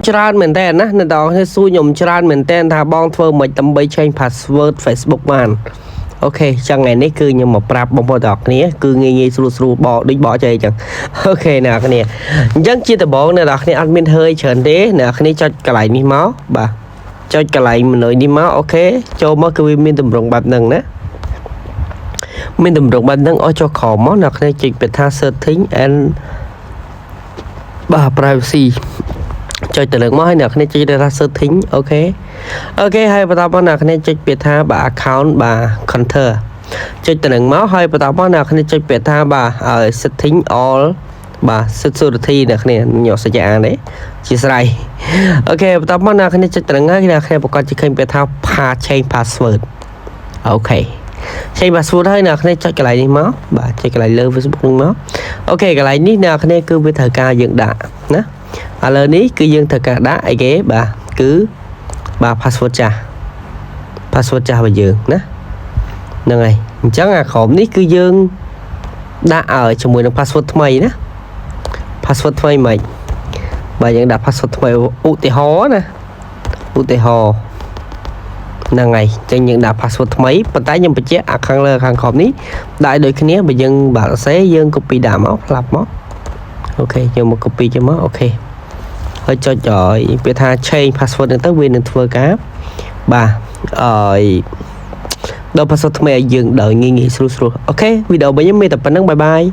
ច្រើនមែនតើណាអ្នកទាំងអស់គ្នាសួរខ្ញុំច្រើនមែនតើថាបងធ្វើមិនដើម្បី change password Facebook បានអូខេចឹងថ្ងៃនេះគឺខ្ញុំមកប្រាប់បងប្អូនទាំងអស់គ្នាគឺងាយស្រួលបកដូចបកចៃចឹងអូខេអ្នកទាំងអស់គ្នាអញ្ចឹងជាដំបូងអ្នកទាំងអស់គ្នាអត់មានhơiច្រើនទេអ្នកទាំងអស់គ្នាចុចកន្លែងនេះមកបាទចុចកន្លែងមនុយនេះមកអូខេចូលមកគឺវាមានតម្រងបែបហ្នឹងណាមានតម្រងបែបហ្នឹងអស់ចុះក្រោមមកអ្នកទាំងអស់គ្នាចុចពាក្យថា setting and បាទ privacy ចុចទៅលើមកហើយអ្នកគ្នាចុចទៅថា setting អូខេហើយបន្តមកអ្នកគ្នាចុចពាក្យថាបាទ account បាទ counter ចុចទៅនឹងមកហើយបន្តមកអ្នកគ្នាចុចពាក្យថាបាទ setting all បាទ security អ្នកគ្នាញ៉ោសញ្ញានេះជាស្រ័យអូខេបន្តមកអ្នកគ្នាចុចទៅនឹងហើយអ្នកគ្នាប្រកាសជាឃើញពាក្យថា change password អូខេ change password ហើយអ្នកគ្នាចុចកន្លែងនេះមកបាទចុចកន្លែងលើ Facebook នឹងមកអូខេកន្លែងនេះអ្នកគ្នាគឺវាត្រូវការយើងដាក់ណាឥឡូវនេះគឺយើងត្រូវការដាក់អីគេបាទគឺបាទ password ចាស់របស់យើងណាហ្នឹងហើយអញ្ចឹងអាក្រុមនេះគឺយើងដាក់ឲ្យជាមួយនឹង password ថ្មីណា password ថ្មីមិនបាទយើងដាក់ password ថ្មីឧទាហរណ៍ណាហ្នឹងហើយអញ្ចឹងយើងដាក់ password ថ្មីប៉ុន្តែខ្ញុំបញ្ជាក់អាខាងលើខាងក្រោមនេះដាក់ដូចគ្នាបើយើងបាទសរសេរយើង copy ដាក់មកផ្លាប់មកអូខេយើងមក copy ចេញមកអូខេហើយចុចឲ្យវាថា change password ហ្នឹងទៅវានឹងធ្វើការបាទឲ្យដល់ password ថ្មីឲ្យយើងដល់ងាយស្រួលអូខេវីដេអូរបស់ខ្ញុំមានតែប៉ុណ្្នឹងបាយ